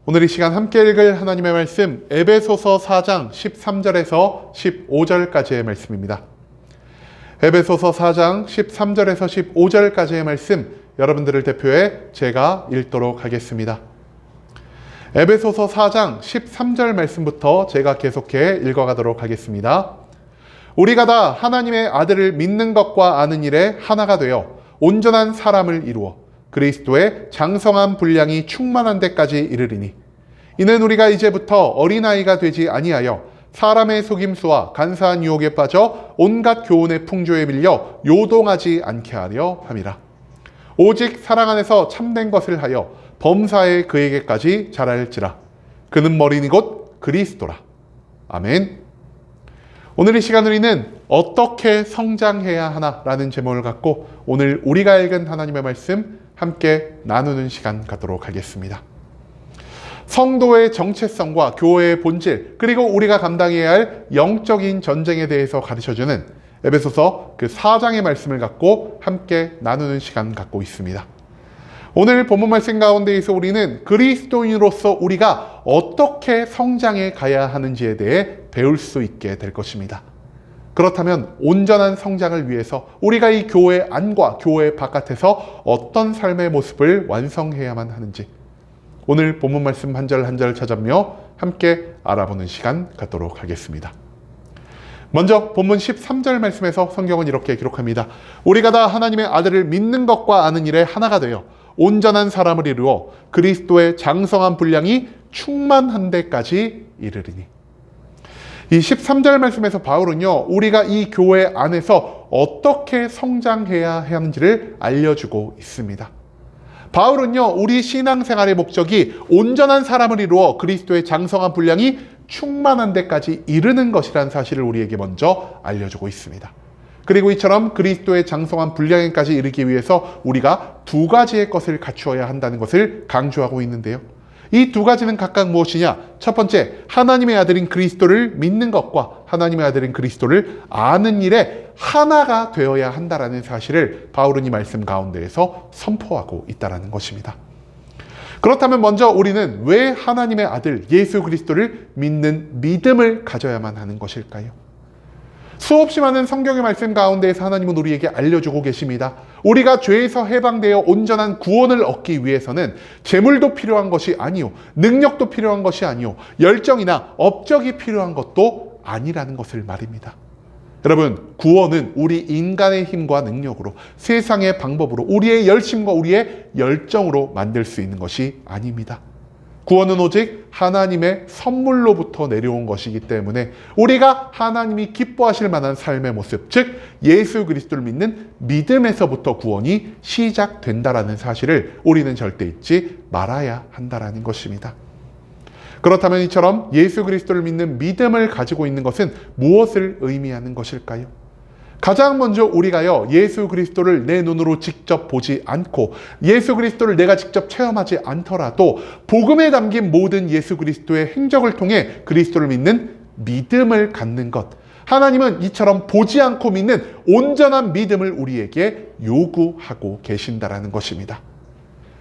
오늘 이 시간 함께 읽을 하나님의 말씀 에베소서 4장 13절에서 15절까지의 말씀입니다. 에베소서 4장 13절에서 15절까지의 말씀 여러분들을 대표해 제가 읽도록 하겠습니다. 에베소서 4장 13절 말씀부터 제가 계속해 읽어가도록 하겠습니다. 우리가 다 하나님의 아들을 믿는 것과 아는 일에 하나가 되어 온전한 사람을 이루어 그리스도의 장성한 분량이 충만한 데까지 이르리니 이는 우리가 이제부터 어린아이가 되지 아니하여 사람의 속임수와 간사한 유혹에 빠져 온갖 교훈의 풍조에 밀려 요동하지 않게 하려 함이라. 오직 사랑 안에서 참된 것을 하여 범사에 그에게까지 자랄지라. 그는 머리니 곧 그리스도라. 아멘. 오늘 이 시간 우리는 어떻게 성장해야 하나라는 제목을 갖고 오늘 우리가 읽은 하나님의 말씀 함께 나누는 시간 갖도록 하겠습니다. 성도의 정체성과 교회의 본질, 그리고 우리가 감당해야 할 영적인 전쟁에 대해서 가르쳐주는 에베소서 그 4장의 말씀을 갖고 함께 나누는 시간 갖고 있습니다. 오늘 본문 말씀 가운데에서 우리는 그리스도인으로서 우리가 어떻게 성장해 가야 하는지에 대해 배울 수 있게 될 것입니다. 그렇다면 온전한 성장을 위해서 우리가 이 교회 안과 교회 바깥에서 어떤 삶의 모습을 완성해야만 하는지 오늘 본문 말씀 한 절 한 절 찾아며 함께 알아보는 시간 갖도록 하겠습니다. 먼저 본문 13절 말씀에서 성경은 이렇게 기록합니다. 우리가 다 하나님의 아들을 믿는 것과 아는 일에 하나가 되어 온전한 사람을 이루어 그리스도의 장성한 분량이 충만한 데까지 이르리니. 이 13절 말씀에서 바울은요, 우리가 이 교회 안에서 어떻게 성장해야 하는지를 알려주고 있습니다. 바울은요, 우리 신앙생활의 목적이 온전한 사람을 이루어 그리스도의 장성한 분량이 충만한 데까지 이르는 것이라는 사실을 우리에게 먼저 알려주고 있습니다. 그리고 이처럼 그리스도의 장성한 분량에까지 이르기 위해서 우리가 두 가지의 것을 갖추어야 한다는 것을 강조하고 있는데요. 이 두 가지는 각각 무엇이냐? 첫 번째, 하나님의 아들인 그리스도를 믿는 것과 하나님의 아들인 그리스도를 아는 일에 하나가 되어야 한다는 사실을 바울은 이 말씀 가운데에서 선포하고 있다는 것입니다. 그렇다면 먼저 우리는 왜 하나님의 아들 예수 그리스도를 믿는 믿음을 가져야만 하는 것일까요? 수없이 많은 성경의 말씀 가운데에서 하나님은 우리에게 알려주고 계십니다. 우리가 죄에서 해방되어 온전한 구원을 얻기 위해서는 재물도 필요한 것이 아니요, 능력도 필요한 것이 아니요, 열정이나 업적이 필요한 것도 아니라는 것을 말입니다. 여러분, 구원은 우리 인간의 힘과 능력으로, 세상의 방법으로, 우리의 열심과 우리의 열정으로 만들 수 있는 것이 아닙니다. 구원은 오직 하나님의 선물로부터 내려온 것이기 때문에 우리가 하나님이 기뻐하실 만한 삶의 모습, 즉 예수 그리스도를 믿는 믿음에서부터 구원이 시작된다라는 사실을 우리는 절대 잊지 말아야 한다라는 것입니다. 그렇다면 이처럼 예수 그리스도를 믿는 믿음을 가지고 있는 것은 무엇을 의미하는 것일까요? 가장 먼저 우리가요, 예수 그리스도를 내 눈으로 직접 보지 않고 예수 그리스도를 내가 직접 체험하지 않더라도 복음에 담긴 모든 예수 그리스도의 행적을 통해 그리스도를 믿는 믿음을 갖는 것, 하나님은 이처럼 보지 않고 믿는 온전한 믿음을 우리에게 요구하고 계신다라는 것입니다.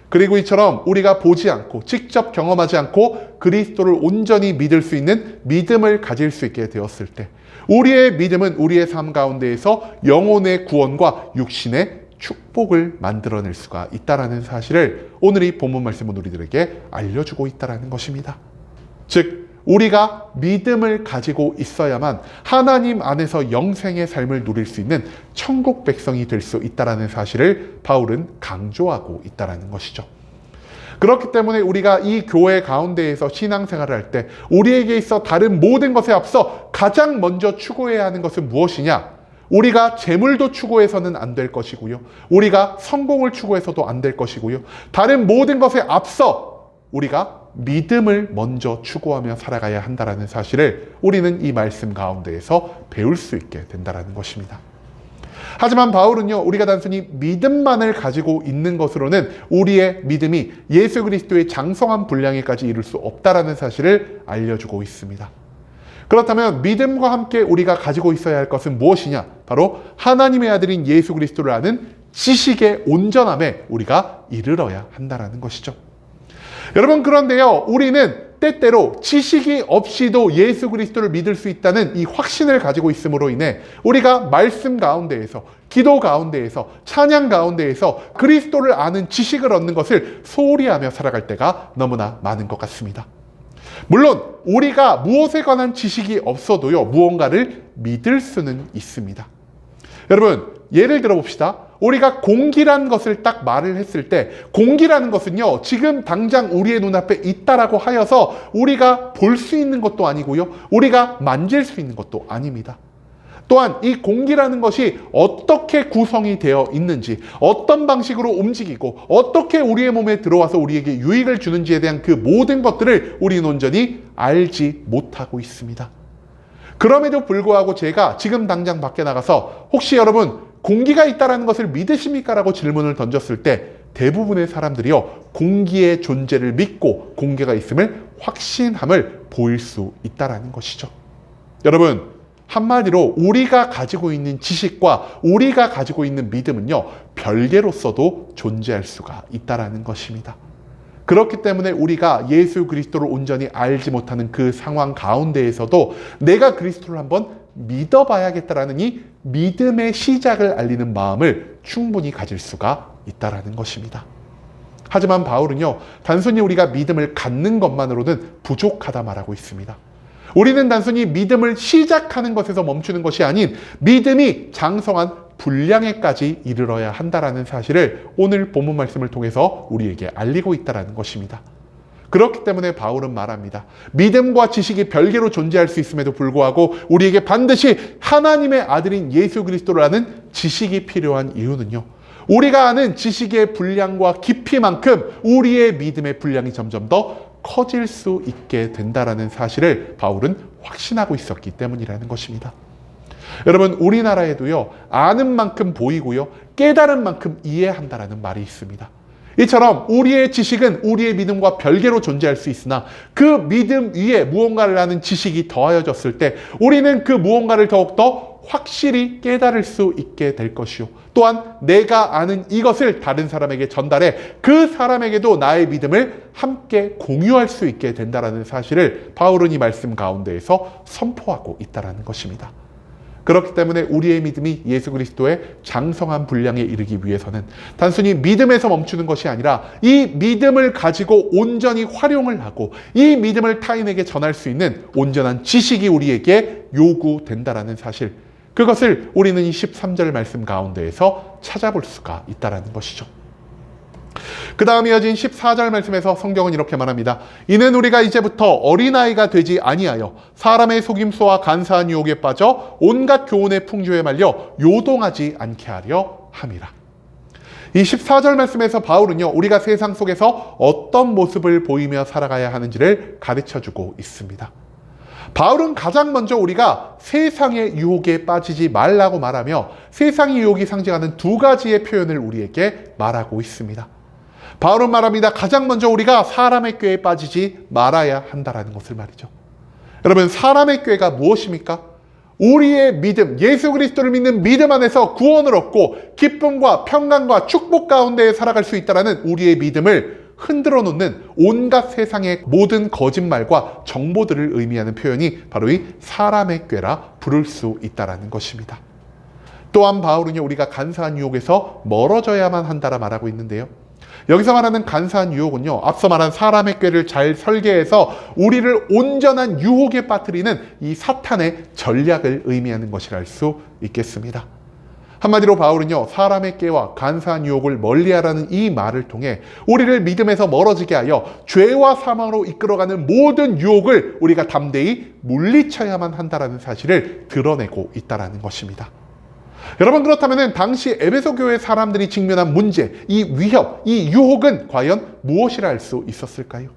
그리고 이처럼 우리가 보지 않고 직접 경험하지 않고 그리스도를 온전히 믿을 수 있는 믿음을 가질 수 있게 되었을 때 우리의 믿음은 우리의 삶 가운데에서 영혼의 구원과 육신의 축복을 만들어낼 수가 있다는 사실을 오늘 이 본문 말씀은 우리들에게 알려주고 있다는 것입니다. 즉 우리가 믿음을 가지고 있어야만 하나님 안에서 영생의 삶을 누릴 수 있는 천국 백성이 될 수 있다는 사실을 바울은 강조하고 있다는 것이죠. 그렇기 때문에 우리가 이 교회 가운데에서 신앙생활을 할 때 우리에게 있어 다른 모든 것에 앞서 가장 먼저 추구해야 하는 것은 무엇이냐? 우리가 재물도 추구해서는 안 될 것이고요. 우리가 성공을 추구해서도 안 될 것이고요. 다른 모든 것에 앞서 우리가 믿음을 먼저 추구하며 살아가야 한다는 사실을 우리는 이 말씀 가운데에서 배울 수 있게 된다는 것입니다. 하지만 바울은요, 우리가 단순히 믿음만을 가지고 있는 것으로는 우리의 믿음이 예수 그리스도의 장성한 분량에까지 이룰 수 없다는 사실을 알려주고 있습니다. 그렇다면 믿음과 함께 우리가 가지고 있어야 할 것은 무엇이냐? 바로 하나님의 아들인 예수 그리스도를 아는 지식의 온전함에 우리가 이르러야 한다는 것이죠. 여러분, 그런데요, 우리는 때때로 지식이 없이도 예수 그리스도를 믿을 수 있다는 이 확신을 가지고 있음으로 인해 우리가 말씀 가운데에서, 기도 가운데에서, 찬양 가운데에서 그리스도를 아는 지식을 얻는 것을 소홀히 하며 살아갈 때가 너무나 많은 것 같습니다. 물론 우리가 무엇에 관한 지식이 없어도요, 무언가를 믿을 수는 있습니다. 여러분, 예를 들어 봅시다. 우리가 공기란 것을 딱 말을 했을 때, 공기라는 것은요, 지금 당장 우리의 눈앞에 있다라고 하여서 우리가 볼 수 있는 것도 아니고요, 우리가 만질 수 있는 것도 아닙니다. 또한 이 공기라는 것이 어떻게 구성이 되어 있는지, 어떤 방식으로 움직이고 어떻게 우리의 몸에 들어와서 우리에게 유익을 주는지에 대한 그 모든 것들을 우리는 온전히 알지 못하고 있습니다. 그럼에도 불구하고 제가 지금 당장 밖에 나가서 혹시 여러분 공기가 있다는 것을 믿으십니까? 라고 질문을 던졌을 때 대부분의 사람들이요, 공기의 존재를 믿고 공기가 있음을 확신함을 보일 수 있다는 것이죠. 여러분, 한마디로 우리가 가지고 있는 지식과 우리가 가지고 있는 믿음은요, 별개로서도 존재할 수가 있다는 것입니다. 그렇기 때문에 우리가 예수 그리스도를 온전히 알지 못하는 그 상황 가운데에서도 내가 그리스도를 한번 믿어봐야겠다라는 이 믿음의 시작을 알리는 마음을 충분히 가질 수가 있다는 것입니다. 하지만 바울은요, 단순히 우리가 믿음을 갖는 것만으로는 부족하다 말하고 있습니다. 우리는 단순히 믿음을 시작하는 것에서 멈추는 것이 아닌 믿음이 장성한 분량에까지 이르러야 한다라는 사실을 오늘 본문 말씀을 통해서 우리에게 알리고 있다는 것입니다. 그렇기 때문에 바울은 말합니다. 믿음과 지식이 별개로 존재할 수 있음에도 불구하고 우리에게 반드시 하나님의 아들인 예수 그리스도를 아는 지식이 필요한 이유는요, 우리가 아는 지식의 분량과 깊이만큼 우리의 믿음의 분량이 점점 더 커질 수 있게 된다라는 사실을 바울은 확신하고 있었기 때문이라는 것입니다. 여러분, 우리나라에도요, 아는 만큼 보이고요, 깨달은 만큼 이해한다라는 말이 있습니다. 이처럼 우리의 지식은 우리의 믿음과 별개로 존재할 수 있으나 그 믿음 위에 무언가를 아는 지식이 더하여졌을 때 우리는 그 무언가를 더욱더 확실히 깨달을 수 있게 될 것이요, 또한 내가 아는 이것을 다른 사람에게 전달해 그 사람에게도 나의 믿음을 함께 공유할 수 있게 된다는 사실을 바울은 이 말씀 가운데에서 선포하고 있다는 것입니다. 그렇기 때문에 우리의 믿음이 예수 그리스도의 장성한 분량에 이르기 위해서는 단순히 믿음에서 멈추는 것이 아니라 이 믿음을 가지고 온전히 활용을 하고 이 믿음을 타인에게 전할 수 있는 온전한 지식이 우리에게 요구된다라는 사실, 그것을 우리는 이 13절 말씀 가운데에서 찾아볼 수가 있다는 것이죠. 그 다음 이어진 14절 말씀에서 성경은 이렇게 말합니다. 이는 우리가 이제부터 어린아이가 되지 아니하여 사람의 속임수와 간사한 유혹에 빠져 온갖 교훈의 풍조에 말려 요동하지 않게 하려 함이라. 이 14절 말씀에서 바울은요, 우리가 세상 속에서 어떤 모습을 보이며 살아가야 하는지를 가르쳐주고 있습니다. 바울은 가장 먼저 우리가 세상의 유혹에 빠지지 말라고 말하며 세상의 유혹이 상징하는 두 가지의 표현을 우리에게 말하고 있습니다. 바울은 말합니다. 가장 먼저 우리가 사람의 꾀에 빠지지 말아야 한다는 것을 말이죠. 여러분, 사람의 꾀가 무엇입니까? 우리의 믿음, 예수 그리스도를 믿는 믿음 안에서 구원을 얻고 기쁨과 평강과 축복 가운데 살아갈 수 있다는 우리의 믿음을 흔들어 놓는 온갖 세상의 모든 거짓말과 정보들을 의미하는 표현이 바로 이 사람의 꾀라 부를 수 있다는 것입니다. 또한 바울은요, 우리가 간사한 유혹에서 멀어져야만 한다라 말하고 있는데요, 여기서 말하는 간사한 유혹은요, 앞서 말한 사람의 꾀를 잘 설계해서 우리를 온전한 유혹에 빠뜨리는 이 사탄의 전략을 의미하는 것이라 할 수 있겠습니다. 한마디로 바울은요, 사람의 꾀와 간사한 유혹을 멀리하라는 이 말을 통해 우리를 믿음에서 멀어지게 하여 죄와 사망으로 이끌어가는 모든 유혹을 우리가 담대히 물리쳐야만 한다는 사실을 드러내고 있다는 것입니다. 여러분, 그렇다면 당시 에베소 교회 사람들이 직면한 문제, 이 위협, 이 유혹은 과연 무엇이라 할 수 있었을까요?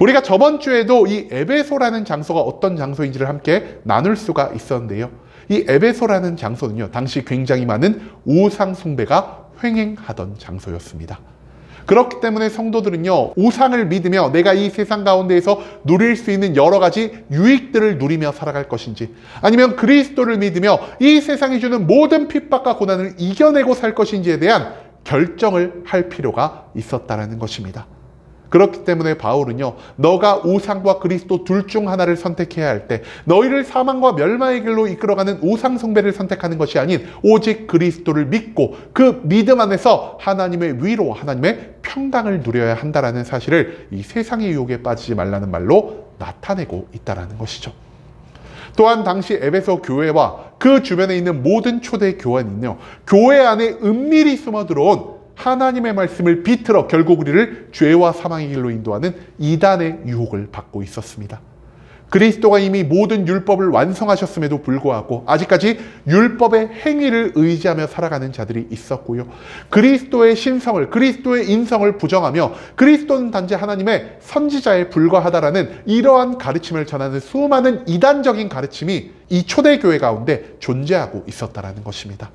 우리가 저번 주에도 이 에베소라는 장소가 어떤 장소인지를 함께 나눌 수가 있었는데요, 이 에베소라는 장소는요, 당시 굉장히 많은 우상 숭배가 횡행하던 장소였습니다. 그렇기 때문에 성도들은요, 우상을 믿으며 내가 이 세상 가운데에서 누릴 수 있는 여러 가지 유익들을 누리며 살아갈 것인지, 아니면 그리스도를 믿으며 이 세상이 주는 모든 핍박과 고난을 이겨내고 살 것인지에 대한 결정을 할 필요가 있었다는 것입니다. 그렇기 때문에 바울은요, 너가 우상과 그리스도 둘 중 하나를 선택해야 할 때 너희를 사망과 멸망의 길로 이끌어가는 우상 숭배를 선택하는 것이 아닌 오직 그리스도를 믿고 그 믿음 안에서 하나님의 위로, 하나님의 평강을 누려야 한다라는 사실을 이 세상의 유혹에 빠지지 말라는 말로 나타내고 있다는 것이죠. 또한 당시 에베소 교회와 그 주변에 있는 모든 초대 교회는요, 교회 안에 은밀히 숨어 들어온 하나님의 말씀을 비틀어 결국 우리를 죄와 사망의 길로 인도하는 이단의 유혹을 받고 있었습니다. 그리스도가 이미 모든 율법을 완성하셨음에도 불구하고 아직까지 율법의 행위를 의지하며 살아가는 자들이 있었고요. 그리스도의 신성을, 그리스도의 인성을 부정하며 그리스도는 단지 하나님의 선지자에 불과하다라는 이러한 가르침을 전하는 수많은 이단적인 가르침이 이 초대교회 가운데 존재하고 있었다는 것입니다.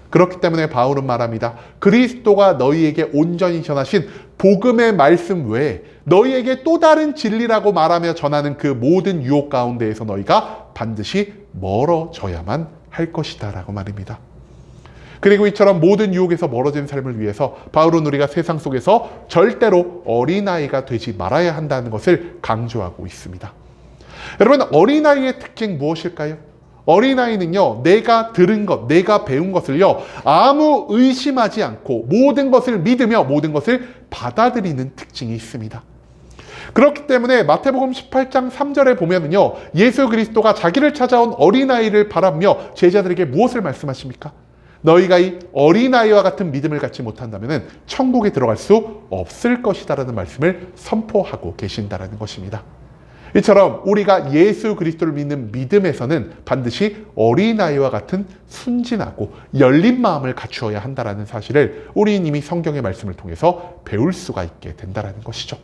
그렇기 때문에 바울은 말합니다. 그리스도가 너희에게 온전히 전하신 복음의 말씀 외에 너희에게 또 다른 진리라고 말하며 전하는 그 모든 유혹 가운데에서 너희가 반드시 멀어져야만 할 것이다 라고 말입니다. 그리고 이처럼 모든 유혹에서 멀어진 삶을 위해서 바울은 우리가 세상 속에서 절대로 어린아이가 되지 말아야 한다는 것을 강조하고 있습니다. 여러분, 어린아이의 특징 무엇일까요? 어린아이는요, 내가 들은 것, 내가 배운 것을요, 아무 의심하지 않고 모든 것을 믿으며 모든 것을 받아들이는 특징이 있습니다. 그렇기 때문에 마태복음 18장 3절에 보면은요, 예수 그리스도가 자기를 찾아온 어린아이를 바라며 제자들에게 무엇을 말씀하십니까? 너희가 이 어린아이와 같은 믿음을 갖지 못한다면 천국에 들어갈 수 없을 것이다라는 말씀을 선포하고 계신다라는 것입니다. 이처럼 우리가 예수 그리스도를 믿는 믿음에서는 반드시 어린아이와 같은 순진하고 열린 마음을 갖추어야 한다는 사실을 우리는 이미 성경의 말씀을 통해서 배울 수가 있게 된다는 것이죠.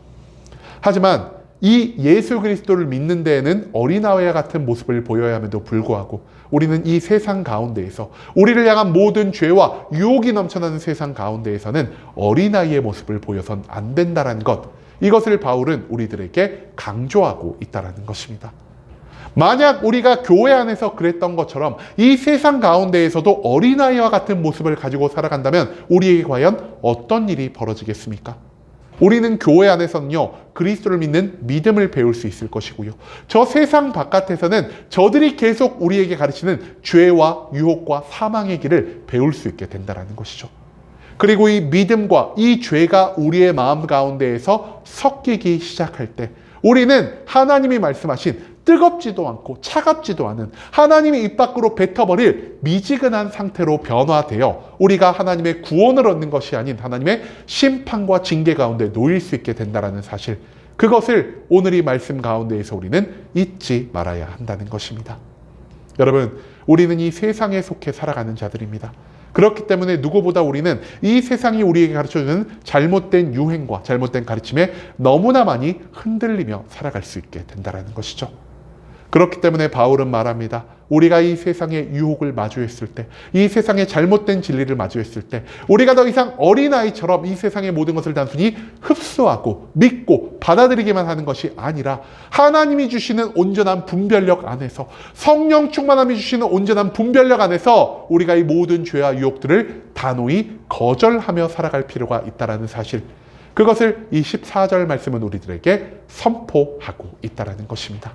하지만 이 예수 그리스도를 믿는 데에는 어린아이와 같은 모습을 보여야 함에도 불구하고 우리는 이 세상 가운데에서 우리를 향한 모든 죄와 유혹이 넘쳐나는 세상 가운데에서는 어린아이의 모습을 보여선 안 된다는 것, 이것을 바울은 우리들에게 강조하고 있다는 것입니다. 만약 우리가 교회 안에서 그랬던 것처럼 이 세상 가운데에서도 어린아이와 같은 모습을 가지고 살아간다면 우리에게 과연 어떤 일이 벌어지겠습니까? 우리는 교회 안에서는요, 그리스도를 믿는 믿음을 배울 수 있을 것이고요. 저 세상 바깥에서는 저들이 계속 우리에게 가르치는 죄와 유혹과 사망의 길을 배울 수 있게 된다는 것이죠. 그리고 이 믿음과 이 죄가 우리의 마음 가운데에서 섞이기 시작할 때 우리는 하나님이 말씀하신 뜨겁지도 않고 차갑지도 않은 하나님이 입 밖으로 뱉어버릴 미지근한 상태로 변화되어 우리가 하나님의 구원을 얻는 것이 아닌 하나님의 심판과 징계 가운데 놓일 수 있게 된다는 사실, 그것을 오늘 이 말씀 가운데에서 우리는 잊지 말아야 한다는 것입니다. 여러분, 우리는 이 세상에 속해 살아가는 자들입니다. 그렇기 때문에 누구보다 우리는 이 세상이 우리에게 가르쳐주는 잘못된 유행과 잘못된 가르침에 너무나 많이 흔들리며 살아갈 수 있게 된다는 것이죠. 그렇기 때문에 바울은 말합니다. 우리가 이 세상의 유혹을 마주했을 때, 이 세상의 잘못된 진리를 마주했을 때 우리가 더 이상 어린아이처럼 이 세상의 모든 것을 단순히 흡수하고 믿고 받아들이기만 하는 것이 아니라 하나님이 주시는 온전한 분별력 안에서, 성령 충만함이 주시는 온전한 분별력 안에서 우리가 이 모든 죄와 유혹들을 단호히 거절하며 살아갈 필요가 있다는 사실, 그것을 이 14절 말씀은 우리들에게 선포하고 있다는 것입니다.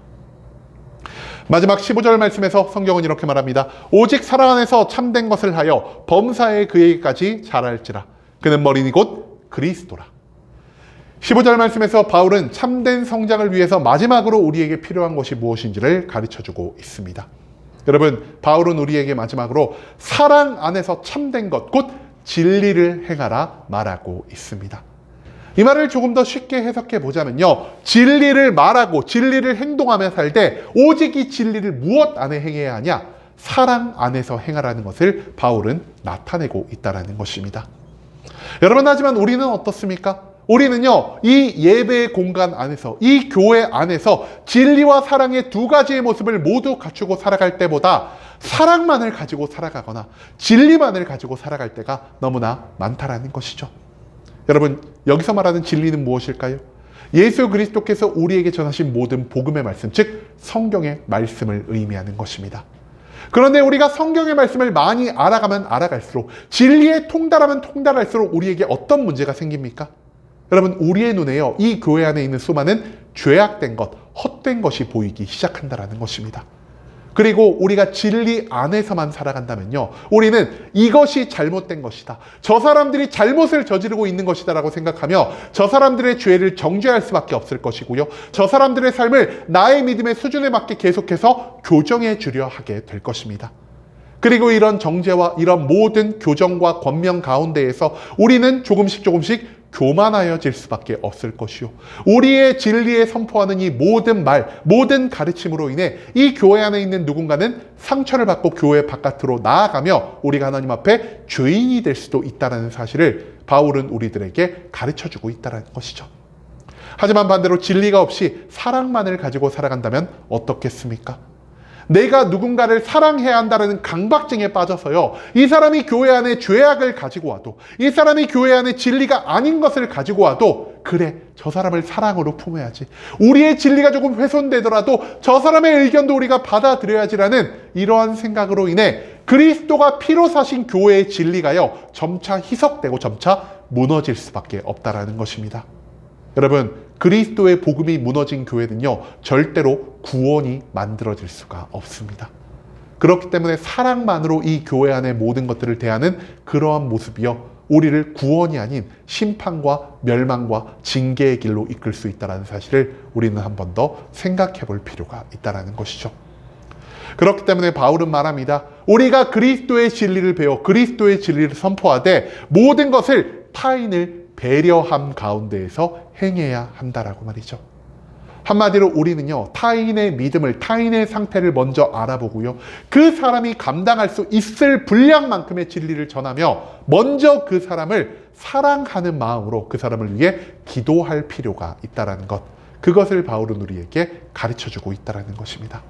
마지막 15절 말씀에서 성경은 이렇게 말합니다. 오직 사랑 안에서 참된 것을 하여 범사에 그에게까지 자랄지라. 그는 머리니 곧 그리스도라. 15절 말씀에서 바울은 참된 성장을 위해서 마지막으로 우리에게 필요한 것이 무엇인지를 가르쳐주고 있습니다. 여러분, 바울은 우리에게 마지막으로 사랑 안에서 참된 것, 곧 진리를 행하라 말하고 있습니다. 이 말을 조금 더 쉽게 해석해 보자면요, 진리를 말하고 진리를 행동하며 살 때 오직 이 진리를 무엇 안에 행해야 하냐? 사랑 안에서 행하라는 것을 바울은 나타내고 있다는 것입니다. 여러분, 하지만 우리는 어떻습니까? 우리는요, 이 예배의 공간 안에서, 이 교회 안에서 진리와 사랑의 두 가지의 모습을 모두 갖추고 살아갈 때보다 사랑만을 가지고 살아가거나 진리만을 가지고 살아갈 때가 너무나 많다라는 것이죠. 여러분, 여기서 말하는 진리는 무엇일까요? 예수 그리스도께서 우리에게 전하신 모든 복음의 말씀, 즉 성경의 말씀을 의미하는 것입니다. 그런데 우리가 성경의 말씀을 많이 알아가면 알아갈수록, 진리에 통달하면 통달할수록 우리에게 어떤 문제가 생깁니까? 여러분, 우리의 눈에요, 이 교회 안에 있는 수많은 죄악된 것, 헛된 것이 보이기 시작한다는 것입니다. 그리고 우리가 진리 안에서만 살아간다면요, 우리는 이것이 잘못된 것이다, 저 사람들이 잘못을 저지르고 있는 것이다 라고 생각하며 저 사람들의 죄를 정죄할 수밖에 없을 것이고요, 저 사람들의 삶을 나의 믿음의 수준에 맞게 계속해서 교정해 주려 하게 될 것입니다. 그리고 이런 정죄와 이런 모든 교정과 권면 가운데에서 우리는 조금씩 교만하여질 수밖에 없을 것이요, 우리의 진리에 선포하는 이 모든 말, 모든 가르침으로 인해 이 교회 안에 있는 누군가는 상처를 받고 교회 바깥으로 나아가며 우리가 하나님 앞에 죄인이 될 수도 있다는 사실을 바울은 우리들에게 가르쳐주고 있다는 것이죠. 하지만 반대로 진리가 없이 사랑만을 가지고 살아간다면 어떻겠습니까? 내가 누군가를 사랑해야 한다는 강박증에 빠져서요, 이 사람이 교회 안에 죄악을 가지고 와도, 이 사람이 교회 안에 진리가 아닌 것을 가지고 와도, 그래, 저 사람을 사랑으로 품어야지, 우리의 진리가 조금 훼손되더라도 저 사람의 의견도 우리가 받아들여야지라는 이러한 생각으로 인해 그리스도가 피로 사신 교회의 진리가요, 점차 희석되고 점차 무너질 수밖에 없다라는 것입니다. 여러분, 그리스도의 복음이 무너진 교회는요, 절대로 구원이 만들어질 수가 없습니다. 그렇기 때문에 사랑만으로 이 교회 안의 모든 것들을 대하는 그러한 모습이요, 우리를 구원이 아닌 심판과 멸망과 징계의 길로 이끌 수 있다는 사실을 우리는 한 번 더 생각해 볼 필요가 있다는 것이죠. 그렇기 때문에 바울은 말합니다. 우리가 그리스도의 진리를 배워 그리스도의 진리를 선포하되 모든 것을 타인을 배려함 가운데에서 행해야 한다라고 말이죠. 한마디로 우리는요, 타인의 믿음을, 타인의 상태를 먼저 알아보고요, 그 사람이 감당할 수 있을 분량만큼의 진리를 전하며 먼저 그 사람을 사랑하는 마음으로 그 사람을 위해 기도할 필요가 있다는 것, 그것을 바울은 우리에게 가르쳐주고 있다는 것입니다.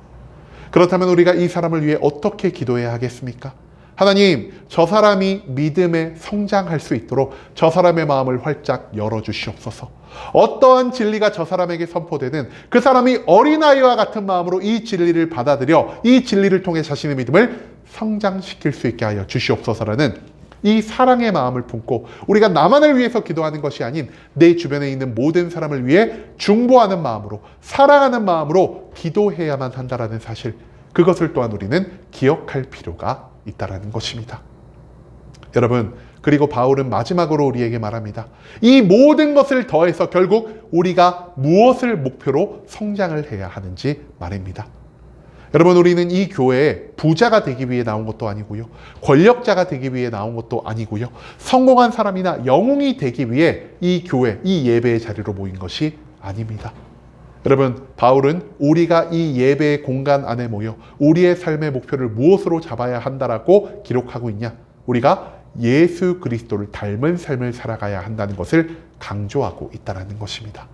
그렇다면 우리가 이 사람을 위해 어떻게 기도해야 하겠습니까? 하나님, 저 사람이 믿음에 성장할 수 있도록 저 사람의 마음을 활짝 열어주시옵소서. 어떠한 진리가 저 사람에게 선포되는 그 사람이 어린아이와 같은 마음으로 이 진리를 받아들여 이 진리를 통해 자신의 믿음을 성장시킬 수 있게 하여 주시옵소서라는 이 사랑의 마음을 품고 우리가 나만을 위해서 기도하는 것이 아닌 내 주변에 있는 모든 사람을 위해 중보하는 마음으로, 사랑하는 마음으로 기도해야만 한다는 사실, 그것을 또한 우리는 기억할 필요가 있다라는 것입니다. 여러분, 그리고 바울은 마지막으로 우리에게 말합니다. 이 모든 것을 더해서 결국 우리가 무엇을 목표로 성장을 해야 하는지 말입니다. 여러분, 우리는 이 교회에 부자가 되기 위해 나온 것도 아니고요, 권력자가 되기 위해 나온 것도 아니고요, 성공한 사람이나 영웅이 되기 위해 이 교회, 이 예배의 자리로 모인 것이 아닙니다. 여러분, 바울은 우리가 이 예배의 공간 안에 모여 우리의 삶의 목표를 무엇으로 잡아야 한다라고 기록하고 있냐? 우리가 예수 그리스도를 닮은 삶을 살아가야 한다는 것을 강조하고 있다는 것입니다.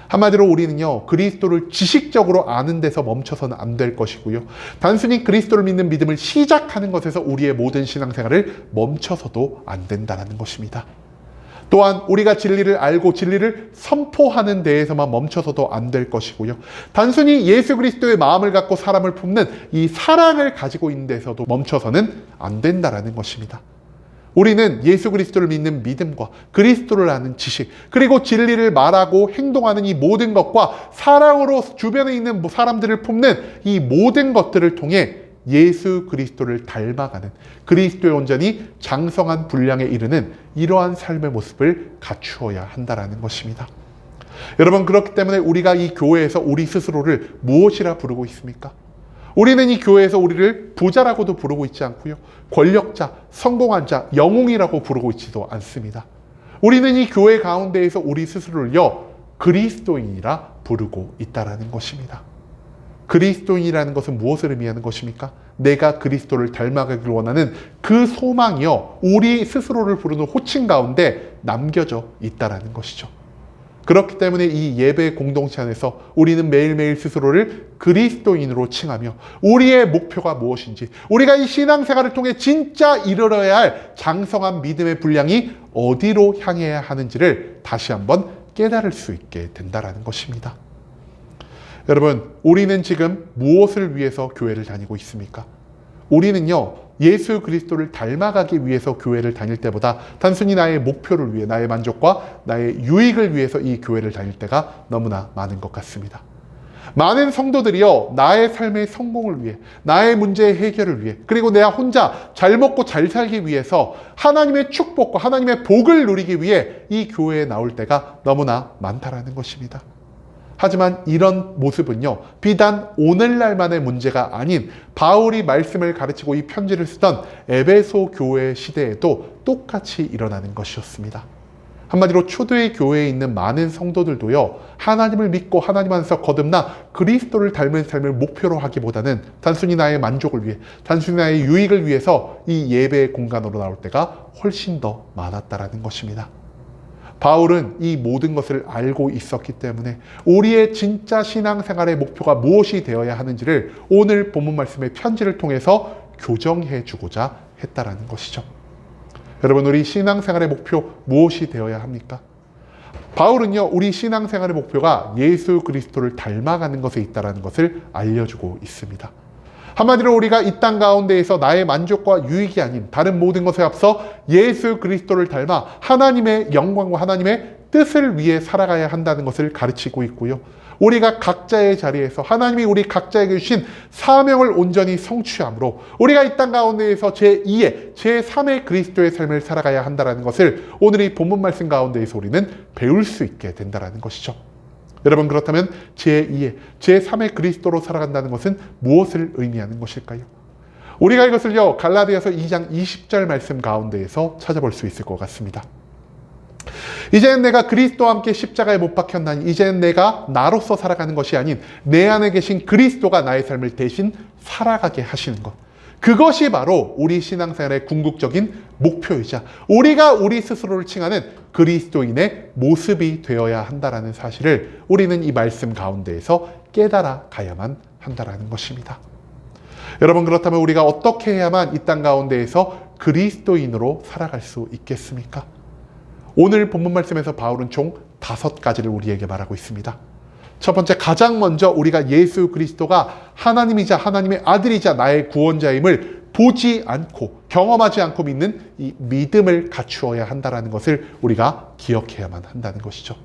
한마디로 우리는요, 그리스도를 지식적으로 아는 데서 멈춰서는 안 될 것이고요, 단순히 그리스도를 믿는 믿음을 시작하는 것에서 우리의 모든 신앙생활을 멈춰서도 안 된다는 것입니다. 또한 우리가 진리를 알고 진리를 선포하는 데에서만 멈춰서도 안 될 것이고요, 단순히 예수 그리스도의 마음을 갖고 사람을 품는 이 사랑을 가지고 있는 데서도 멈춰서는 안 된다는 것입니다. 우리는 예수 그리스도를 믿는 믿음과 그리스도를 아는 지식, 그리고 진리를 말하고 행동하는 이 모든 것과 사랑으로 주변에 있는 사람들을 품는 이 모든 것들을 통해 예수 그리스도를 닮아가는, 그리스도의 온전히 장성한 분량에 이르는 이러한 삶의 모습을 갖추어야 한다는 것입니다. 여러분, 그렇기 때문에 우리가 이 교회에서 우리 스스로를 무엇이라 부르고 있습니까? 우리는 이 교회에서 우리를 부자라고도 부르고 있지 않고요, 권력자, 성공한 자, 영웅이라고 부르고 있지도 않습니다. 우리는 이 교회 가운데에서 우리 스스로를요, 그리스도인이라 부르고 있다는 것입니다. 그리스도인이라는 것은 무엇을 의미하는 것입니까? 내가 그리스도를 닮아가길 원하는 그 소망이요, 우리 스스로를 부르는 호칭 가운데 남겨져 있다는 것이죠. 그렇기 때문에 이 예배 공동체 안에서 우리는 매일매일 스스로를 그리스도인으로 칭하며 우리의 목표가 무엇인지, 우리가 이 신앙생활을 통해 진짜 이르러야 할 장성한 믿음의 분량이 어디로 향해야 하는지를 다시 한번 깨달을 수 있게 된다는 것입니다. 여러분, 우리는 지금 무엇을 위해서 교회를 다니고 있습니까? 우리는요, 예수 그리스도를 닮아가기 위해서 교회를 다닐 때보다 단순히 나의 목표를 위해, 나의 만족과 나의 유익을 위해서 이 교회를 다닐 때가 너무나 많은 것 같습니다. 많은 성도들이요, 나의 삶의 성공을 위해, 나의 문제의 해결을 위해, 그리고 내가 혼자 잘 먹고 잘 살기 위해서 하나님의 축복과 하나님의 복을 누리기 위해 이 교회에 나올 때가 너무나 많다라는 것입니다. 하지만 이런 모습은요, 비단 오늘날만의 문제가 아닌 바울이 말씀을 가르치고 이 편지를 쓰던 에베소 교회 시대에도 똑같이 일어나는 것이었습니다. 한마디로 초대의 교회에 있는 많은 성도들도요, 하나님을 믿고 하나님 안에서 거듭나 그리스도를 닮은 삶을 목표로 하기보다는 단순히 나의 만족을 위해, 단순히 나의 유익을 위해서 이 예배의 공간으로 나올 때가 훨씬 더 많았다라는 것입니다. 바울은 이 모든 것을 알고 있었기 때문에 우리의 진짜 신앙생활의 목표가 무엇이 되어야 하는지를 오늘 본문 말씀의 편지를 통해서 교정해 주고자 했다라는 것이죠. 여러분, 우리 신앙생활의 목표 무엇이 되어야 합니까? 바울은요, 우리 신앙생활의 목표가 예수 그리스도를 닮아가는 것에 있다는 것을 알려주고 있습니다. 한마디로 우리가 이 땅 가운데에서 나의 만족과 유익이 아닌 다른 모든 것에 앞서 예수 그리스도를 닮아 하나님의 영광과 하나님의 뜻을 위해 살아가야 한다는 것을 가르치고 있고요. 우리가 각자의 자리에서 하나님이 우리 각자에게 주신 사명을 온전히 성취함으로 우리가 이 땅 가운데에서 제2의, 제3의 그리스도의 삶을 살아가야 한다는 것을 오늘 이 본문 말씀 가운데에서 우리는 배울 수 있게 된다는 것이죠. 여러분, 그렇다면 제2의, 제3의 그리스도로 살아간다는 것은 무엇을 의미하는 것일까요? 우리가 이것을요, 갈라디아서 2장 20절 말씀 가운데에서 찾아볼 수 있을 것 같습니다. 이제는 내가 그리스도와 함께 십자가에 못 박혔나니 이제는 내가 나로서 살아가는 것이 아닌 내 안에 계신 그리스도가 나의 삶을 대신 살아가게 하시는 것. 그것이 바로 우리 신앙생활의 궁극적인 목표이자 우리가 우리 스스로를 칭하는 그리스도인의 모습이 되어야 한다는 사실을 우리는 이 말씀 가운데에서 깨달아 가야만 한다는 것입니다. 여러분, 그렇다면 우리가 어떻게 해야만 이 땅 가운데에서 그리스도인으로 살아갈 수 있겠습니까? 오늘 본문 말씀에서 바울은 총 5가지를 우리에게 말하고 있습니다. 첫 번째, 가장 먼저 우리가 예수 그리스도가 하나님이자 하나님의 아들이자 나의 구원자임을 보지 않고 경험하지 않고 믿는 이 믿음을 갖추어야 한다는 것을 우리가 기억해야만 한다는 것이죠.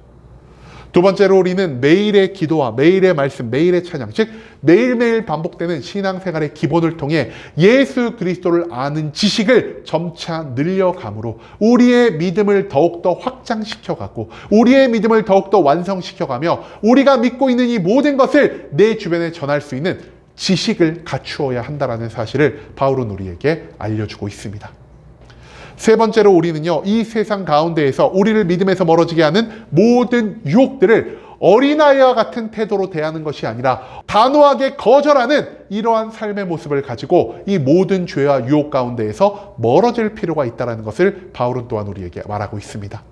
두 번째로 우리는 매일의 기도와 매일의 말씀, 매일의 찬양, 즉 매일매일 반복되는 신앙생활의 기본을 통해 예수 그리스도를 아는 지식을 점차 늘려감으로 우리의 믿음을 더욱더 확장시켜가고 우리의 믿음을 더욱더 완성시켜가며 우리가 믿고 있는 이 모든 것을 내 주변에 전할 수 있는 지식을 갖추어야 한다는 사실을 바울은 우리에게 알려주고 있습니다. 세 번째로 우리는요, 이 세상 가운데에서 우리를 믿음에서 멀어지게 하는 모든 유혹들을 어린아이와 같은 태도로 대하는 것이 아니라 단호하게 거절하는 이러한 삶의 모습을 가지고 이 모든 죄와 유혹 가운데에서 멀어질 필요가 있다는 것을 바울은 또한 우리에게 말하고 있습니다.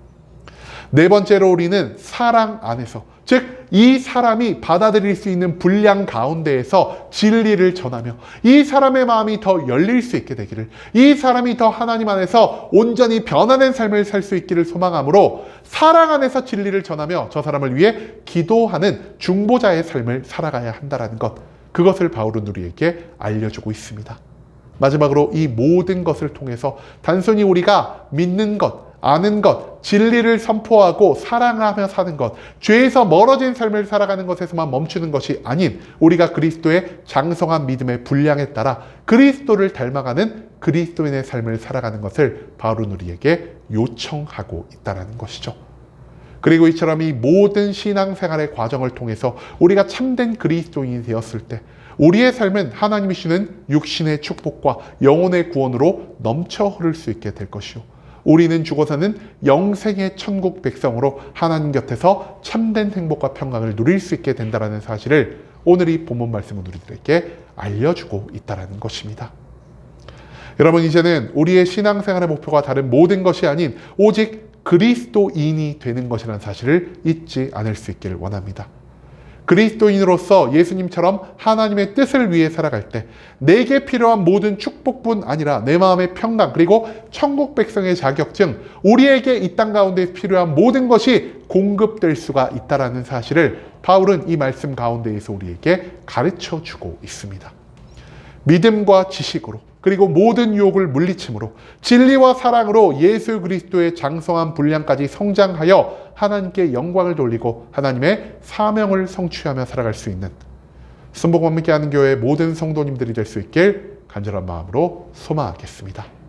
네 번째로 우리는 사랑 안에서, 즉 이 사람이 받아들일 수 있는 분량 가운데에서 진리를 전하며 이 사람의 마음이 더 열릴 수 있게 되기를, 이 사람이 더 하나님 안에서 온전히 변화된 삶을 살 수 있기를 소망하므로 사랑 안에서 진리를 전하며 저 사람을 위해 기도하는 중보자의 삶을 살아가야 한다는 것, 그것을 바울은 우리에게 알려주고 있습니다. 마지막으로 이 모든 것을 통해서 단순히 우리가 믿는 것, 아는 것, 진리를 선포하고 사랑하며 사는 것, 죄에서 멀어진 삶을 살아가는 것에서만 멈추는 것이 아닌 우리가 그리스도의 장성한 믿음의 분량에 따라 그리스도를 닮아가는 그리스도인의 삶을 살아가는 것을 바울은 우리에게 요청하고 있다는 것이죠. 그리고 이처럼 이 모든 신앙생활의 과정을 통해서 우리가 참된 그리스도인이 되었을 때 우리의 삶은 하나님이 주시는 육신의 축복과 영혼의 구원으로 넘쳐 흐를 수 있게 될 것이요, 우리는 죽어서는 영생의 천국 백성으로 하나님 곁에서 참된 행복과 평강을 누릴 수 있게 된다는 사실을 오늘 이 본문 말씀은 우리들에게 알려주고 있다는 것입니다. 여러분, 이제는 우리의 신앙생활의 목표가 다른 모든 것이 아닌 오직 그리스도인이 되는 것이라는 사실을 잊지 않을 수 있기를 원합니다. 그리스도인으로서 예수님처럼 하나님의 뜻을 위해 살아갈 때 내게 필요한 모든 축복뿐 아니라 내 마음의 평강, 그리고 천국 백성의 자격증, 우리에게 이 땅 가운데 필요한 모든 것이 공급될 수가 있다는 사실을 바울은 이 말씀 가운데에서 우리에게 가르쳐 주고 있습니다. 믿음과 지식으로 그리고 모든 유혹을 물리침으로 진리와 사랑으로 예수 그리스도의 장성한 분량까지 성장하여 하나님께 영광을 돌리고 하나님의 사명을 성취하며 살아갈 수 있는 순복음 함께하는 교회 모든 성도님들이 될 수 있길 간절한 마음으로 소망하겠습니다.